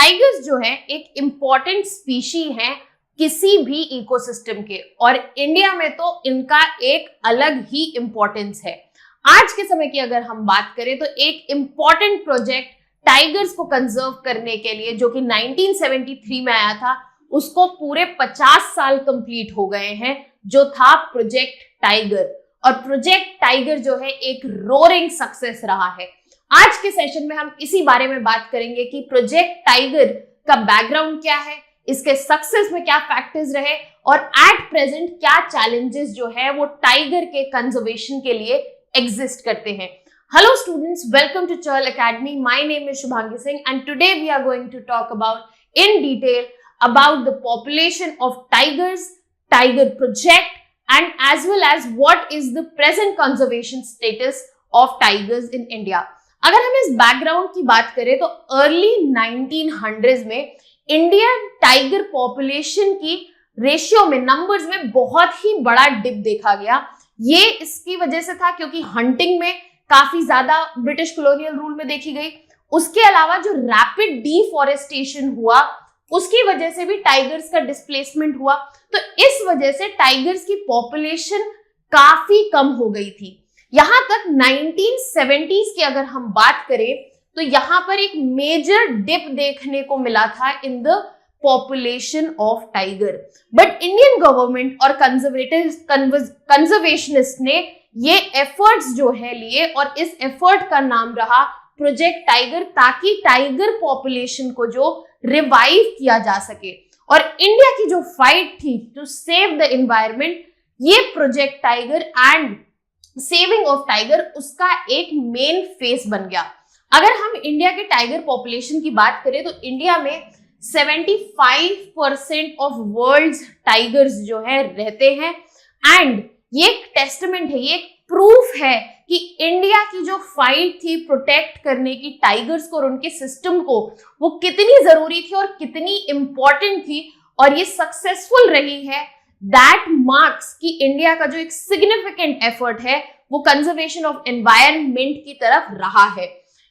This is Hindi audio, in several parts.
टाइगर्स जो है एक इम्पॉर्टेंट स्पीशी है किसी भी इकोसिस्टम के, और इंडिया में तो इनका एक अलग ही इम्पोर्टेंस है। आज के समय की अगर हम बात करें तो एक इम्पॉर्टेंट प्रोजेक्ट टाइगर्स को कंजर्व करने के लिए जो कि 1973 में आया था, उसको पूरे 50 साल कंप्लीट हो गए हैं, जो था प्रोजेक्ट टाइगर। और प्रोजेक्ट टाइगर जो है एक रोरिंग सक्सेस रहा है। आज के सेशन में हम इसी बारे में बात करेंगे कि प्रोजेक्ट टाइगर का बैकग्राउंड क्या है, इसके सक्सेस में क्या फैक्टर्स रहे, और एट प्रेजेंट क्या चैलेंजेस जो है वो टाइगर के कंजर्वेशन के लिए एग्जिस्ट करते हैं। Hello students, welcome to Chahal academy. My name is Shubhangi Singh and today we are going to talk about in detail about the population of tigers, tiger project, and as well as what is the present conservation status of tigers in India. अगर हम इस बैकग्राउंड की बात करें तो अर्ली 1900s में इंडियन टाइगर पॉपुलेशन की रेशियो में, नंबर्स में बहुत ही बड़ा डिप देखा गया। ये इसकी वजह से था क्योंकि हंटिंग में काफी ज्यादा ब्रिटिश कॉलोनियल रूल में देखी गई। उसके अलावा जो रैपिड डिफॉरेस्टेशन हुआ उसकी वजह से भी टाइगर्स का डिस्प्लेसमेंट हुआ, तो इस वजह से टाइगर्स की पॉपुलेशन काफी कम हो गई थी। यहां तक 1970s की अगर हम बात करें तो यहां पर एक मेजर डिप देखने को मिला था in the population of tiger. But Indian government और कंजर्वेशनिस्ट ने ये एफर्ट्स जो है लिए, और इस एफर्ट का नाम रहा प्रोजेक्ट टाइगर, ताकि टाइगर पॉपुलेशन को जो रिवाइव किया जा सके। और इंडिया की जो फाइट थी टू सेव द एनवायरनमेंट, ये project tiger and saving of tiger उसका एक मेन फेस बन गया। अगर हम इंडिया के टाइगर पॉपुलेशन की बात करें तो इंडिया में 75% ऑफ वर्ल्ड्स टाइगर्स जो है रहते हैं, एंड ये एक टेस्टमेंट है, ये एक प्रूफ है कि इंडिया की जो फाइट थी प्रोटेक्ट करने की टाइगर्स को और उनके सिस्टम को, वो कितनी जरूरी थी और कितनी इंपॉर्टेंट थी, और ये सक्सेसफुल रही है। दैट मार्क्स कि इंडिया का जो एक सिग्निफिकेंट एफर्ट है वो कंजर्वेशन ऑफ एनवायरनमेंट की तरफ रहा है।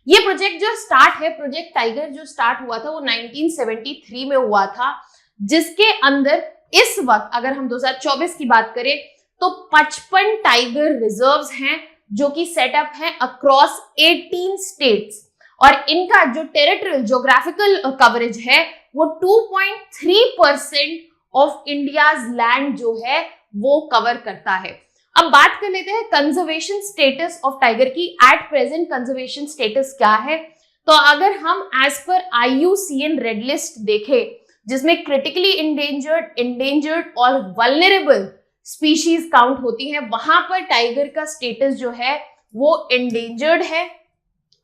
ये प्रोजेक्ट जो स्टार्ट है, प्रोजेक्ट टाइगर जो स्टार्ट हुआ था वो 1973 में हुआ था, जिसके अंदर इस वक्त अगर हम 2024 की बात करें तो 55 टाइगर रिजर्व्स हैं जो कि सेटअप है अक्रॉस 18 स्टेट्स, और इनका जो टेरिटोरियल ज्योग्राफिकल कवरेज है वो 2.3% ऑफ इंडियाज लैंड जो है वो कवर करता है। अब बात कर लेते हैं कंजर्वेशन स्टेटस ऑफ टाइगर की। एट प्रेजेंट कंजर्वेशन स्टेटस क्या है, तो अगर हम as per IUCN red list देखें, जिसमें क्रिटिकली इंडेंजर्ड और वल्नरेबल स्पीशीज काउंट होती है, वहां पर टाइगर का स्टेटस जो है वो एंडेंजर्ड है।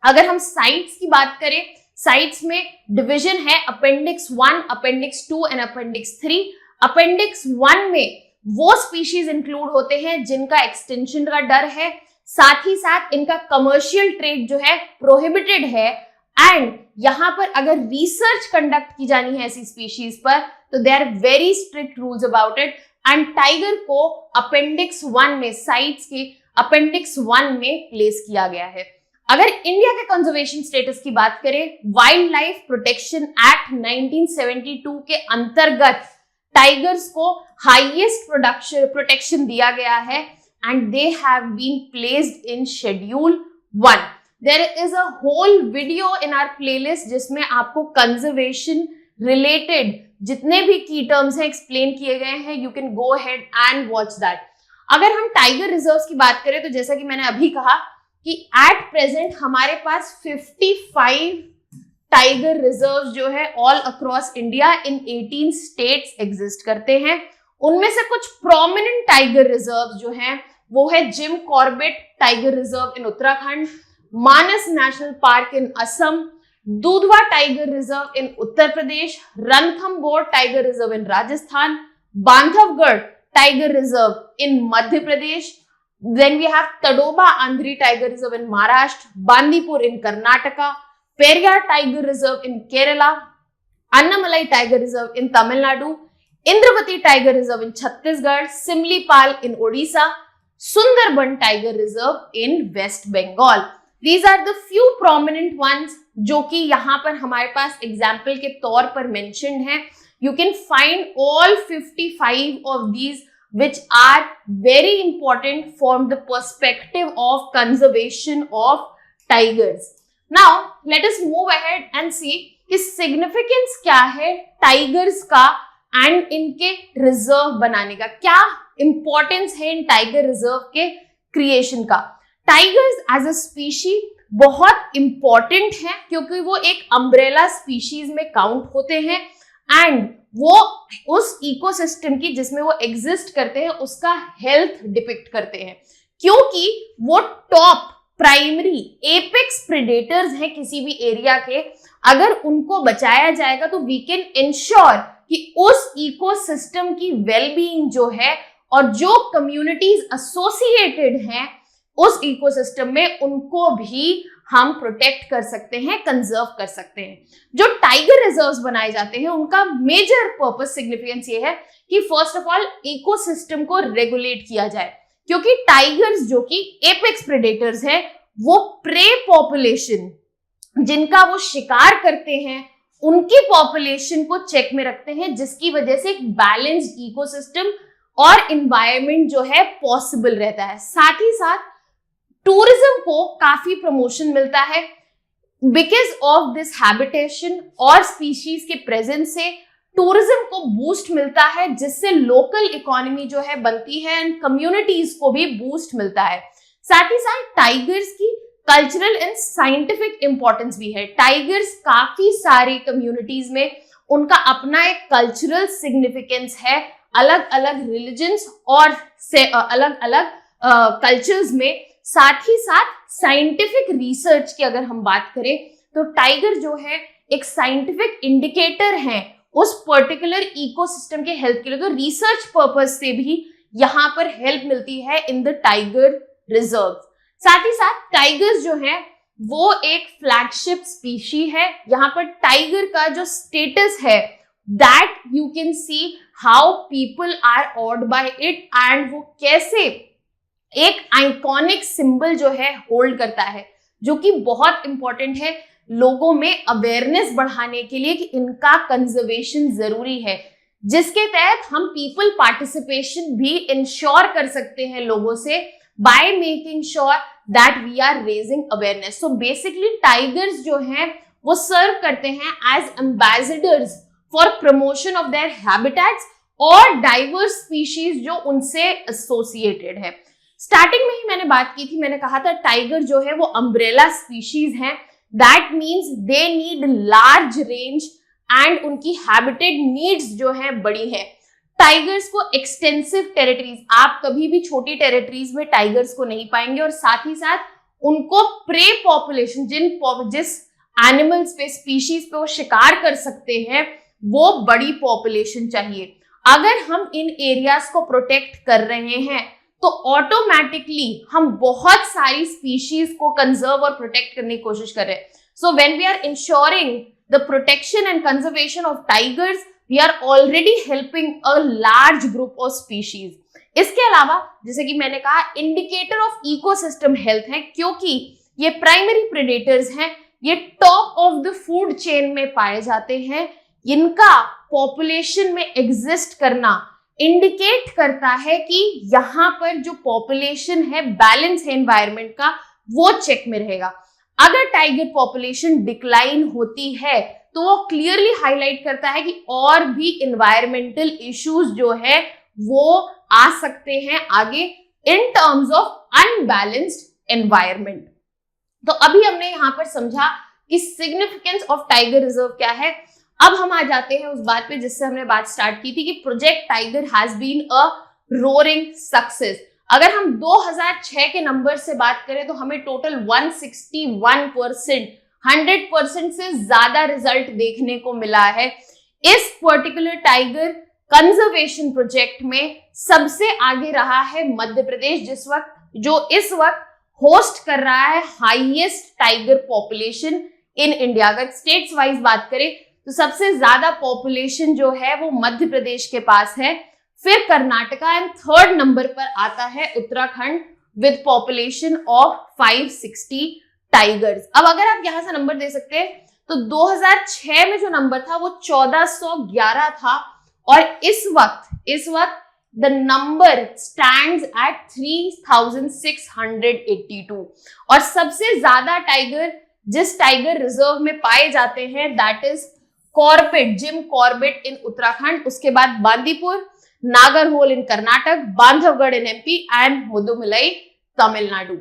अगर हम साइट्स की बात करें, साइट्स में डिवीजन है appendix 1, appendix 2 and appendix 3। Appendix 1 में वो स्पीशीज इंक्लूड होते हैं जिनका एक्सटेंशन का डर है, साथ ही साथ इनका कमर्शियल ट्रेड जो है प्रोहिबिटेड है, एंड यहां पर अगर रिसर्च कंडक्ट की जानी है ऐसी स्पीशीज पर तो they are very strict rules about it. And tiger को अपेंडिक्स 1 में, साइट्स की अपेंडिक्स 1 में प्लेस किया गया है। अगर इंडिया के कंजर्वेशन स्टेटस की बात करें, वाइल्ड लाइफ प्रोटेक्शन एक्ट 1972 के अंतर्गत टाइगर्स को हाईएस्ट प्रोटेक्शन दिया गया है, and they have been placed in schedule 1। There is a whole video in our playlist जिसमें आपको कंजर्वेशन रिलेटेड जितने भी की टर्म्स हैं एक्सप्लेन किए गए हैं। You can go ahead and watch that. अगर हम टाइगर रिजर्व्स की बात करें तो जैसा कि मैंने अभी कहा कि एट प्रेजेंट हमारे पास 55 टाइगर रिजर्व्स जो है all across India in 18 states exist करते हैं। उनमें से कुछ प्रोमिनेंट टाइगर रिजर्व्स जो हैं वो है Jim Corbett tiger reserve in Uttarakhand, Manas national park in Assam, Dudhwa tiger reserve in Uttar Pradesh, Ranthambore tiger reserve in Rajasthan, Bandhavgarh tiger reserve in Madhya Pradesh, then we have Tadoba Andhri Tiger Reserve in Maharashtra, Bandipur in Karnataka, Periyar Tiger Reserve in Kerala, Annamalai Tiger Reserve in Tamil Nadu, Indravati Tiger Reserve in Chhattisgarh, Simlipal in Odisha, Sundarban Tiger Reserve in West Bengal. These are the few prominent ones जो कि यहाँ पर हमारे पास एग्जाम्पल के तौर पर मेंशन्ड है. You can find all 55 of these which are very important from the perspective of conservation of tigers. Now let us move ahead and see कि significance क्या है tigers का and इनके reserve बनाने का, क्या importance है इन tiger reserve के creation का. Tigers as a species बहुत important है क्योंकि वो एक umbrella species में count होते हैं एंड वो उस इकोसिस्टम की जिसमें वो एग्जिस्ट करते हैं उसका हेल्थ डिपिक्ट करते हैं, क्योंकि वो टॉप प्राइमरी एपेक्स प्रेडेटर्स हैं किसी भी एरिया के. अगर उनको बचाया जाएगा तो वी कैन इंश्योर कि उस इकोसिस्टम की वेलबीइंग जो है और जो कम्युनिटीज एसोसिएटेड हैं उस इकोसिस्टम में उनको भी हम प्रोटेक्ट कर सकते हैं, कंजर्व कर सकते हैं. जो टाइगर रिजर्व्स बनाए जाते हैं उनका मेजर पर्पस सिग्निफिकेंस ये है कि फर्स्ट ऑफ ऑल इकोसिस्टम को रेगुलेट किया जाए, क्योंकि टाइगर्स जो कि एपेक्स प्रेडेटर्स हैं वो प्रे पॉपुलेशन जिनका वो शिकार करते हैं उनकी पॉपुलेशन को चेक में रखते हैं, जिसकी वजह से एक बैलेंस्ड इकोसिस्टम और एनवायरनमेंट जो है पॉसिबल रहता है. साथ ही साथ टूरिज्म को काफी प्रमोशन मिलता है बिकॉज ऑफ दिस हैबिटेशन और स्पीशीज के प्रेजेंस से टूरिज्म को बूस्ट मिलता है, जिससे लोकल इकोनॉमी जो है बनती है एंड कम्युनिटीज को भी बूस्ट मिलता है. साथ ही साथ टाइगर्स की कल्चरल एंड साइंटिफिक इंपॉर्टेंस भी है. टाइगर्स काफी सारी कम्युनिटीज में उनका अपना एक कल्चरल सिग्निफिकेंस है, अलग अलग रिलीजन्स और अलग अलग कल्चर्स में. साथ ही साथ साइंटिफिक रिसर्च की अगर हम बात करें तो टाइगर जो है एक साइंटिफिक इंडिकेटर है उस पर्टिकुलर इकोसिस्टम के हेल्थ के लिए. तो रिसर्च पर्पस से भी यहाँ पर हेल्प मिलती है इन द टाइगर रिजर्व. साथ ही साथ टाइगर्स जो है वो एक फ्लैगशिप स्पीशी है. यहाँ पर टाइगर का जो स्टेटस है that you can see how people are awed by it and वो कैसे एक आइकॉनिक सिंबल जो है होल्ड करता है, जो कि बहुत इंपॉर्टेंट है लोगों में अवेयरनेस बढ़ाने के लिए कि इनका कंजर्वेशन जरूरी है, जिसके तहत हम पीपल पार्टिसिपेशन भी इंश्योर कर सकते हैं लोगों से by making sure that we are raising awareness. So basically tigers जो हैं वो सर्व करते हैं as ambassadors for promotion of their habitats और डाइवर्स स्पीशीज जो उनसे एसोसिएटेड है. स्टार्टिंग में ही मैंने बात की थी, मैंने कहा था टाइगर जो है वो अम्ब्रेला स्पीशीज हैं. That means they need large range and उनकी हैबिटेट नीड्स जो है बड़ी है. टाइगर्स को एक्सटेंसिव टेरिटरीज, आप कभी भी छोटी टेरिटरीज में टाइगर्स को नहीं पाएंगे, और साथ ही साथ उनको प्रे पॉपुलेशन जिस एनिमल्स पे स्पीशीज पे वो शिकार कर सकते हैं वो बड़ी पॉपुलेशन चाहिए. अगर हम इन एरियाज को प्रोटेक्ट कर रहे हैं तो ऑटोमेटिकली हम बहुत सारी स्पीशीज को कंजर्व और प्रोटेक्ट करने की कोशिश कर रहे हैं. So when we are ensuring the protection and conservation of tigers we are already helping a large group of species. इसके अलावा जैसे कि मैंने कहा इंडिकेटर ऑफ इकोसिस्टम हेल्थ है, क्योंकि ये प्राइमरी प्रेडेटर्स हैं, ये top of the food chain में पाए जाते हैं, इनका पॉपुलेशन में एग्जिस्ट करना इंडिकेट करता है कि यहाँ पर जो पॉपुलेशन है बैलेंस है एनवायरनमेंट का वो चेक में रहेगा. अगर टाइगर पॉपुलेशन डिक्लाइन होती है तो वो क्लियरली हाईलाइट करता है कि और भी एनवायरमेंटल इश्यूज जो है वो आ सकते हैं आगे in terms of unbalanced environment. तो अभी हमने यहाँ पर समझा कि सिग्निफिकेंस ऑफ टाइगर रिजर्व क्या है. अब हम आ जाते हैं उस बात पे जिससे हमने बात स्टार्ट की थी कि project tiger has been a roaring success. अगर हम 2006 के नंबर से बात करें तो हमें टोटल 161% 100% से ज्यादा रिजल्ट देखने को मिला है. इस पर्टिकुलर टाइगर कंजर्वेशन प्रोजेक्ट में सबसे आगे रहा है मध्य प्रदेश, जो इस वक्त होस्ट कर रहा है highest tiger population in India. अगर स्टेट्स वाइज बात करें तो सबसे ज्यादा पॉपुलेशन जो है वो मध्य प्रदेश के पास है, फिर कर्नाटका एंड थर्ड नंबर पर आता है Uttarakhand with population of 560 tigers. अब अगर आप यहां से नंबर दे सकते हैं तो 2006 में जो नंबर था वो 1411 था और इस वक्त द नंबर स्टैंड्स एट 3682 और सबसे ज्यादा टाइगर जिस टाइगर रिजर्व में पाए जाते हैं that is Corbett, Jim Corbett in Uttarakhand, उसके बाद Bandipur, Nagarhole in Karnataka, Bandhavgarh in MP and Mudumalai Tamil.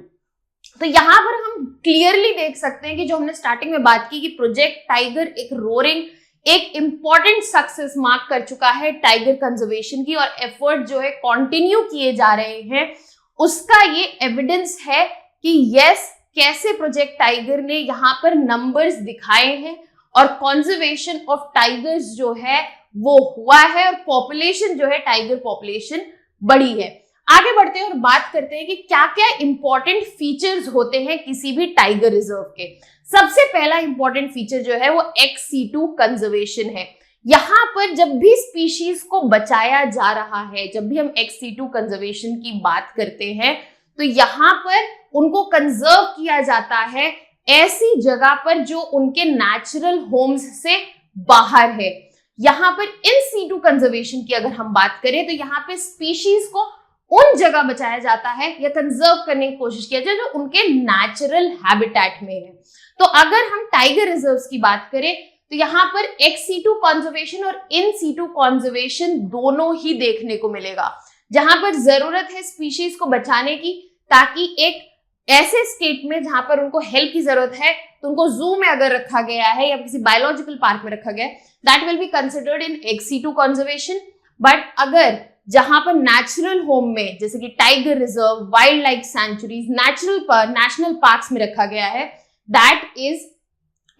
Nadu यहां पर हम क्लियरली देख सकते हैं कि जो हमने स्टार्टिंग में बात की कि प्रोजेक्ट टाइगर एक रोरिंग, एक इंपॉर्टेंट सक्सेस मार्क कर चुका है टाइगर कंजर्वेशन की, और एफर्ट जो है कंटिन्यू किए जा रहे हैं, उसका ये एविडेंस है कि यस कैसे प्रोजेक्ट टाइगर ने यहाँ पर नंबर्स दिखाए हैं और कंजर्वेशन ऑफ टाइगर्स जो है वो हुआ है और पॉपुलेशन जो है टाइगर पॉपुलेशन बढ़ी है। आगे बढ़ते हैं और बात करते हैं कि क्या क्या इंपॉर्टेंट फीचर्स होते हैं किसी भी टाइगर रिजर्व के। सबसे पहला इंपॉर्टेंट फीचर जो है वो ex-situ कंजर्वेशन है। यहां पर जब भी स्पीशीज को बचाया जा रहा है, जब भी हम ex-situ कंजर्वेशन की बात करते हैं तो यहां पर उनको कंजर्व किया जाता है ऐसी जगह पर जो उनके नेचुरल होम्स से बाहर है। यहां पर इन सीटू कंजर्वेशन की अगर हम बात करें तो यहां पे स्पीशीज को उन जगह बचाया जाता है या कंजर्व करने की कोशिश किया जाए जो उनके नेचुरल हैबिटेट में है। तो अगर हम टाइगर रिजर्व्स की बात करें तो यहाँ पर ex-situ कंजर्वेशन और इन सीटू कंजर्वेशन दोनों ही देखने को मिलेगा, जहां पर जरूरत है स्पीशीज को बचाने की ताकि एक ऐसे स्टेट में जहां पर उनको हेल्प की जरूरत है तो उनको जू में अगर रखा गया है या किसी बायोलॉजिकल पार्क में रखा गया है that will be considered in ex-situ conservation. But अगर जहां पर नेचुरल होम में जैसे कि tiger reserve, wildlife sanctuaries, national parks में रखा गया है that is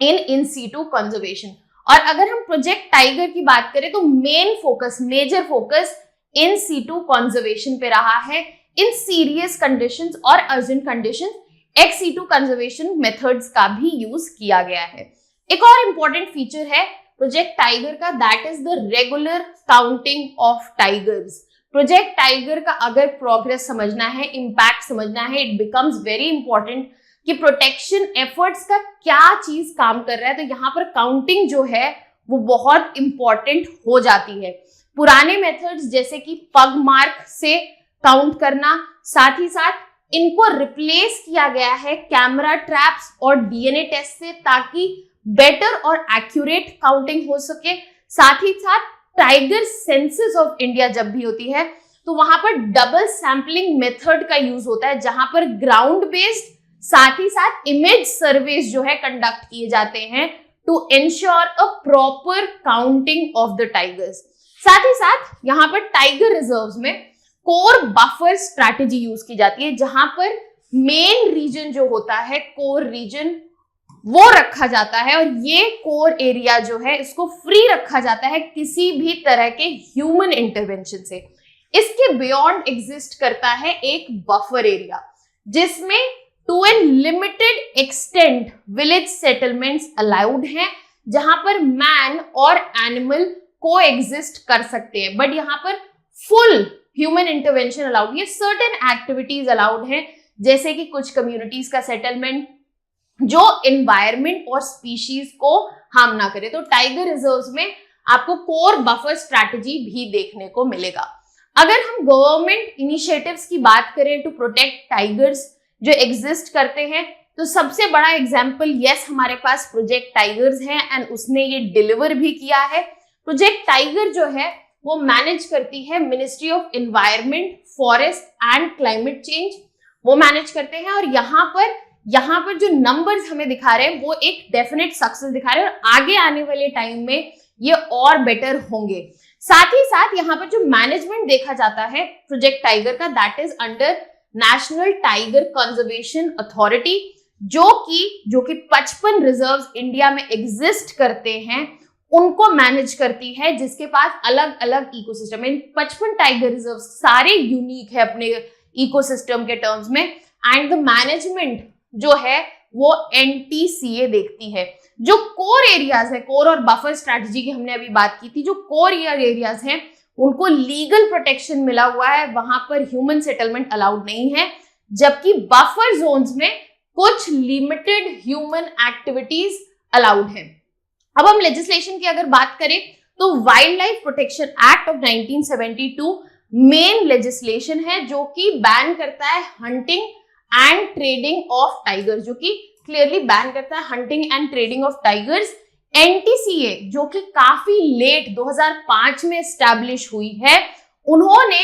in situ conservation. और अगर हम प्रोजेक्ट टाइगर की बात करें तो major focus in situ conservation पे रहा है। इन सीरियस कंडीशंस और urgent conditions ex-situ conservation methods का भी यूज किया गया है। एक और इंपॉर्टेंट फीचर है प्रोजेक्ट टाइगर का that is the regular counting of tigers. Project tiger का अगर प्रोग्रेस समझना है, इम्पैक्ट समझना है, इट बिकम्स वेरी इंपॉर्टेंट कि प्रोटेक्शन एफर्ट्स का क्या चीज काम कर रहा है। तो यहाँ पर काउंटिंग जो है वो बहुत इंपॉर्टेंट हो जाती है। पुराने मेथड्स जैसे कि पग मार्क से काउंट करना, साथ ही साथ इनको रिप्लेस किया गया है कैमरा ट्रैप्स और डीएनए टेस्ट से ताकि बेटर और एक्यूरेट काउंटिंग हो सके। साथ ही साथ टाइगर सेंसस ऑफ इंडिया जब भी होती है तो वहां पर डबल सैंपलिंग मेथड का यूज होता है, जहां पर ग्राउंड बेस्ड साथ ही साथ इमेज सर्वेस जो है कंडक्ट किए जाते हैं to ensure a proper counting of the tigers. साथ ही साथ यहाँ पर टाइगर रिजर्व्स में कोर बफर स्ट्रैटेजी यूज की जाती है, जहां पर मेन रीजन जो होता है कोर रीजन वो रखा जाता है और ये कोर एरिया जो है इसको फ्री रखा जाता है किसी भी तरह के ह्यूमन इंटरवेंशन से। इसके बियॉन्ड एग्जिस्ट करता है एक बफर एरिया जिसमें to an limited extent village settlements allowed हैं, जहां पर मैन और एनिमल को एग्जिस्ट कर सकते हैं, बट यहाँ पर फुल ह्यूमन इंटरवेंशन अलाउड है। सर्टेन एक्टिविटीज अलाउड हैं जैसे कि कुछ कम्युनिटीज का सेटलमेंट जो एनवायरमेंट और स्पीशीज को हार्म ना करे। तो टाइगर रिजर्व्स में आपको कोर बफर स्ट्रैटेजी भी देखने को मिलेगा। अगर हम गवर्नमेंट इनिशिएटिव्स की बात करें टू प्रोटेक्ट टाइगर्स जो एग्जिस्ट करते हैं तो सबसे बड़ा एग्जांपल यस हमारे पास प्रोजेक्ट टाइगर्स है एंड उसने ये डिलीवर भी किया है। प्रोजेक्ट टाइगर जो है वो मैनेज करती है ministry of environment, forest and climate change, वो मैनेज करते हैं। और यहाँ पर जो नंबर्स हमें दिखा रहे हैं वो एक डेफिनेट सक्सेस दिखा रहे हैं और आगे आने वाले टाइम में ये और बेटर होंगे। साथ ही साथ यहाँ पर जो मैनेजमेंट देखा जाता है प्रोजेक्ट टाइगर का that is under national tiger conservation authority, जो कि 55 रिजर्व्स इंडिया में एग्जिस्ट करते हैं उनको मैनेज करती है, जिसके पास अलग अलग इकोसिस्टम है। 55 टाइगर रिजर्व सारे यूनिक है अपने इकोसिस्टम के टर्म्स में एंड द मैनेजमेंट जो है वो NTCA देखती है। जो कोर एरियाज है, कोर और बफर स्ट्रैटेजी की हमने अभी बात की थी, जो कोर एरियाज हैं उनको लीगल प्रोटेक्शन मिला हुआ है, वहां पर ह्यूमन सेटलमेंट अलाउड नहीं है, जबकि बफर जोन्स में कुछ लिमिटेड ह्यूमन एक्टिविटीज अलाउड हैं। अब हम लेजिस्लेशन की अगर बात करें तो wild life protection act of 1972 main legislation है जो कि बैन करता है hunting and trading of tiger, जो कि क्लियरली बैन करता है hunting and trading of tigers. NTCA जो कि काफी लेट 2005 में एस्टैब्लिश हुई है, उन्होंने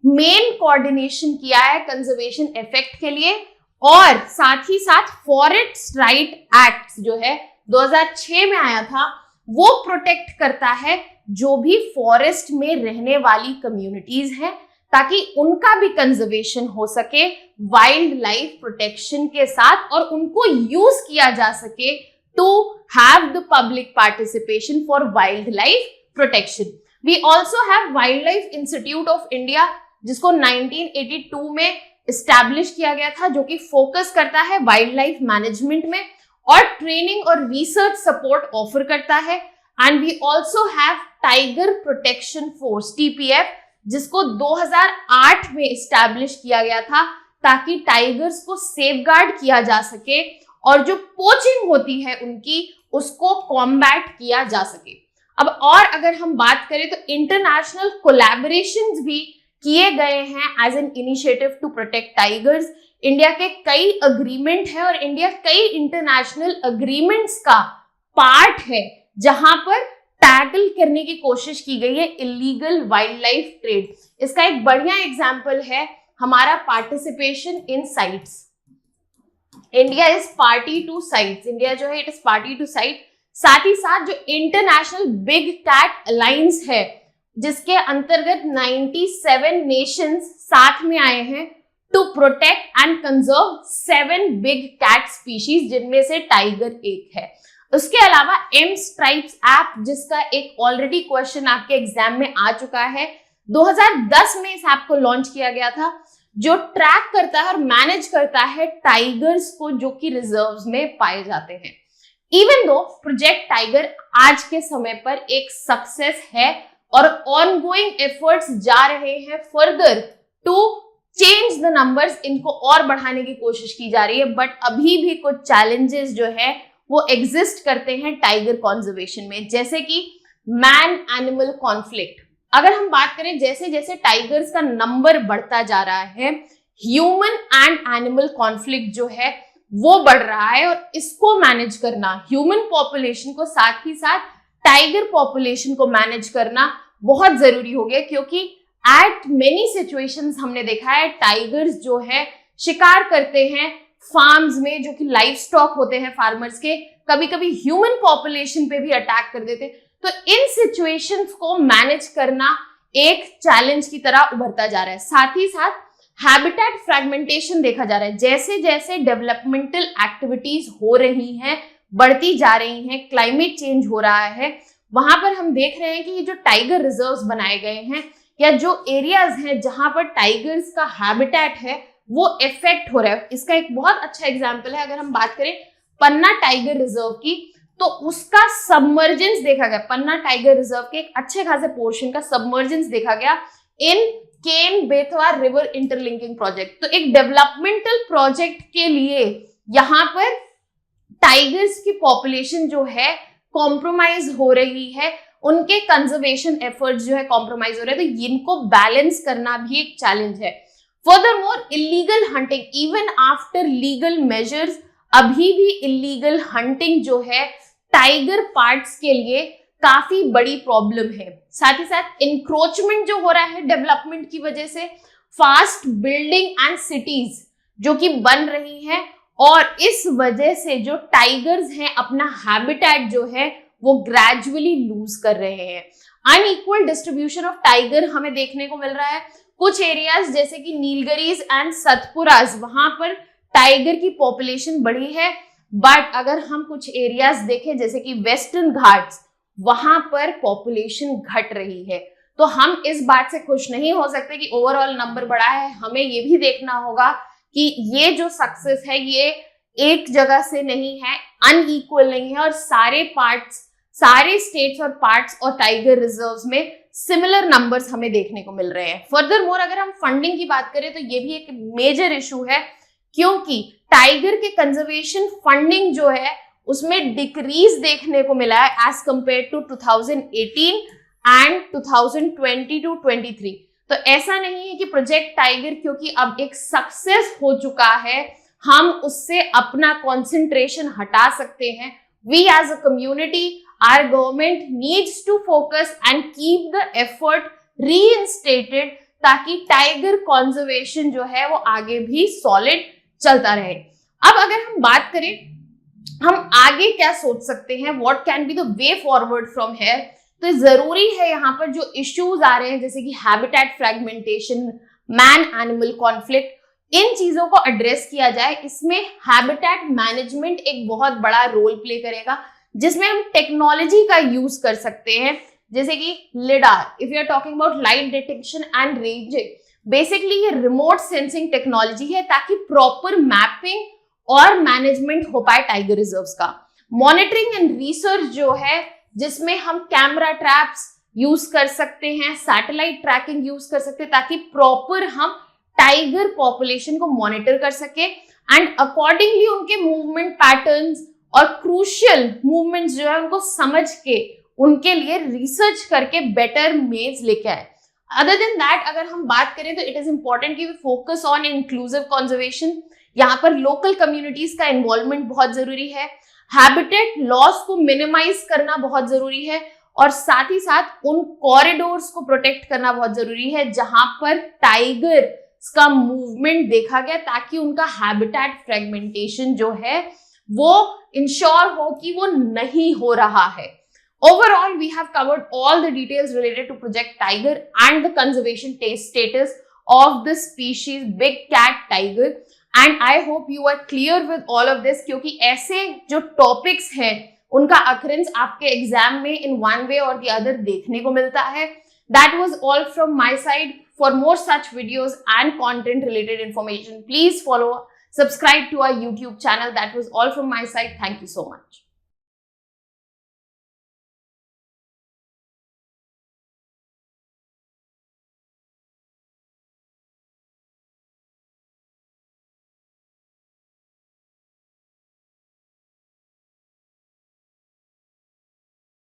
मेन कोऑर्डिनेशन किया है कंजर्वेशन इफेक्ट के लिए, और साथ ही साथ फॉरेस्ट राइट एक्ट जो है 2006 में आया था, वो प्रोटेक्ट करता है जो भी फॉरेस्ट में रहने वाली कम्युनिटीज हैं, ताकि उनका भी कंजर्वेशन हो सके वाइल्ड लाइफ प्रोटेक्शन के साथ, और उनको यूज किया जा सके to have the public participation for wild life protection. We also have wild life institute of India, जिसको 1982 में एस्टैब्लिश किया गया था, जो कि फोकस करता है वाइल्ड लाइफ मैनेजमेंट में और ट्रेनिंग और रिसर्च सपोर्ट ऑफर करता है। And we also have tiger protection force TPF, जिसको 2008 में एस्टैब्लिश किया गया था ताकि टाइगर्स को सेफगार्ड किया जा सके और जो पोचिंग होती है उनकी, उसको कॉम्बैट किया जा सके। अब और अगर हम बात करें तो इंटरनेशनल कोलैबोरेशंस भी किए गए हैं as an initiative to protect tigers. India के कई अग्रीमेंट है और इंडिया कई इंटरनेशनल अग्रीमेंट्स का पार्ट है जहां पर टैकल करने की कोशिश की गई है इलीगल वाइल्ड लाइफ ट्रेड। इसका एक बढ़िया एग्जाम्पल है हमारा participation in CITES. India is party to CITES, India जो है it is party to CITES. साथ ही साथ जो इंटरनेशनल बिग कैट अलायंस है, जिसके अंतर्गत 97 नेशंस साथ में आए हैं to protect and conserve 7 big cat species, जिनमें से टाइगर एक है। उसके अलावा एम स्ट्राइप्स ऐप, जिसका एक ऑलरेडी क्वेश्चन आपके एग्जाम में आ चुका है, 2010 में इस ऐप को लॉन्च किया गया था, जो ट्रैक करता है और मैनेज करता है टाइगर्स को जो कि रिजर्व्स में पाए जाते हैं। इवन दो प्रोजेक्ट टाइगर आज के समय पर एक सक्सेस है और ऑनगोइंग एफर्ट्स जा रहे हैं further to change the numbers, इनको और बढ़ाने की कोशिश की जा रही है, बट अभी भी कुछ चैलेंजेस जो है वो एग्जिस्ट करते हैं टाइगर कंजर्वेशन में, जैसे कि मैन एनिमल कॉन्फ्लिक्ट। अगर हम बात करें जैसे जैसे टाइगर्स का नंबर बढ़ता जा रहा है, ह्यूमन एंड एनिमल कॉन्फ्लिक्ट जो है वो बढ़ रहा है, और इसको मैनेज करना, ह्यूमन पॉपुलेशन को साथ ही साथ टाइगर पॉपुलेशन को मैनेज करना बहुत जरूरी हो गया, क्योंकि एट मेनी सिचुएशंस हमने देखा है टाइगर्स जो है शिकार करते हैं फार्म्स में, जो कि लाइफ स्टॉक होते हैं फार्मर्स के, कभी कभी ह्यूमन पॉपुलेशन पे भी अटैक कर देते। तो इन सिचुएशंस को मैनेज करना एक चैलेंज की तरह उभरता जा रहा है। साथ ही साथ हैबिटेट फ्रैगमेंटेशन देखा जा रहा है, जैसे जैसे डेवलपमेंटल एक्टिविटीज हो रही हैं, बढ़ती जा रही हैं, क्लाइमेट चेंज हो रहा है, वहां पर हम देख रहे हैं कि ये जो टाइगर रिजर्व्स बनाए गए हैं या जो एरियाज हैं जहां पर टाइगर्स का हैबिटेट है वो इफेक्ट हो रहा है। इसका एक बहुत अच्छा एग्जांपल है, अगर हम बात करें पन्ना टाइगर रिजर्व की, तो उसका सबमर्जेंस देखा गया, पन्ना टाइगर रिजर्व के एक अच्छे खासे पोर्शन का सबमर्जेंस देखा गया इन Ken Betwa river interlinking project. तो एक डेवलपमेंटल प्रोजेक्ट के लिए यहाँ पर टाइगर्स की पॉपुलेशन जो है कॉम्प्रोमाइज हो रही है, उनके कंजर्वेशन एफर्ट्स जो है कॉम्प्रोमाइज हो रहे हैं, तो इनको बैलेंस करना भी एक चैलेंज है। Furthermore, illegal hunting, even after legal measures, अभी भी illegal hunting जो है टाइगर पार्ट्स के लिए काफी बड़ी प्रॉब्लम है। साथ ही साथ इंक्रोचमेंट जो हो रहा है डेवलपमेंट की वजह से, फास्ट बिल्डिंग एंड सिटीज जो कि बन रही हैं, और इस वजह से जो टाइगर्स हैं अपना हैबिटेट जो है वो ग्रेजुअली लूज कर रहे हैं। अनइक्वल डिस्ट्रीब्यूशन ऑफ टाइगर हमें देखने को मिल रहा है। कुछ एरियाज जैसे कि नीलगिरीज एंड सतपुराज, वहां पर टाइगर की पॉपुलेशन बढ़ी है, बट अगर हम कुछ एरियाज देखें जैसे कि वेस्टर्न घाट्स, वहां पर पॉपुलेशन घट रही है। तो हम इस बात से खुश नहीं हो सकते कि ओवरऑल नंबर बढ़ा है। हमें ये भी देखना होगा कि ये जो सक्सेस है ये एक जगह से नहीं है, अनइक्वल नहीं है, और सारे पार्ट्स, सारे स्टेट्स और पार्ट्स और टाइगर रिजर्व्स में सिमिलर नंबर्स हमें देखने को मिल रहे हैं। फर्दर मोर अगर हम फंडिंग की बात करें तो ये भी एक मेजर इशू है क्योंकि टाइगर के कंजर्वेशन फंडिंग जो है उसमें डिक्रीज देखने को मिला है एज कंपेयर टू 2018 एंड 2020-23। तो ऐसा नहीं है कि प्रोजेक्ट टाइगर क्योंकि अब एक सक्सेस हो चुका है हम उससे अपना कंसंट्रेशन हटा सकते हैं। We as a community, our government needs to focus and keep the effort reinstated ताकि टाइगर कंजर्वेशन जो है वो आगे भी सॉलिड चलता रहे। अब अगर हम बात करें हम आगे क्या सोच सकते हैं, what can be the way forward from here, तो जरूरी है यहाँ पर जो इश्यूज आ रहे हैं जैसे कि habitat fragmentation, man animal conflict, इन चीजों को एड्रेस किया जाए। इसमें हैबिटेट मैनेजमेंट एक बहुत बड़ा रोल प्ले करेगा जिसमें हम टेक्नोलॉजी का यूज कर सकते हैं जैसे कि lidar, if you are talking about light detection and ranging, basically ये रिमोट सेंसिंग टेक्नोलॉजी है ताकि प्रॉपर मैपिंग और मैनेजमेंट हो पाए टाइगर रिजर्व्स का। मॉनिटरिंग एंड रिसर्च जो है जिसमें हम कैमरा ट्रैप्स यूज कर सकते हैं, सैटेलाइट ट्रैकिंग यूज कर सकते हैं ताकि प्रॉपर हम टाइगर पॉपुलेशन को मॉनिटर कर सके एंड अकॉर्डिंगली उनके मूवमेंट पैटर्न्स और क्रूशियल मूवमेंट्स जो है उनको समझ के उनके लिए रिसर्च करके बेटर मेज लेके आए। अदर देन दैट अगर हम बात करें तो इट इज इंपॉर्टेंट कि we focus on inclusive conservation. यहाँ पर लोकल कम्युनिटीज का इन्वॉल्वमेंट बहुत जरूरी है, हैबिटेट लॉस को मिनिमाइज करना बहुत जरूरी है और साथ ही साथ उन कॉरिडोर्स को प्रोटेक्ट करना बहुत जरूरी है जहां पर टाइगर का मूवमेंट देखा गया ताकि उनका हैबिटेट फ्रेगमेंटेशन जो है वो इंश्योर हो कि वो नहीं हो रहा है। Overall, we have covered all the details related to Project Tiger and the conservation status of the species big cat tiger. And I hope you are clear with all of this क्योंकि ऐसे जो topics हैं उनका occurrence आपके एग्जाम में in one way or the other देखने को मिलता है। That was all from my side. For more such videos and content related information, please follow, subscribe to our YouTube channel. That was all from my side. Thank you so much.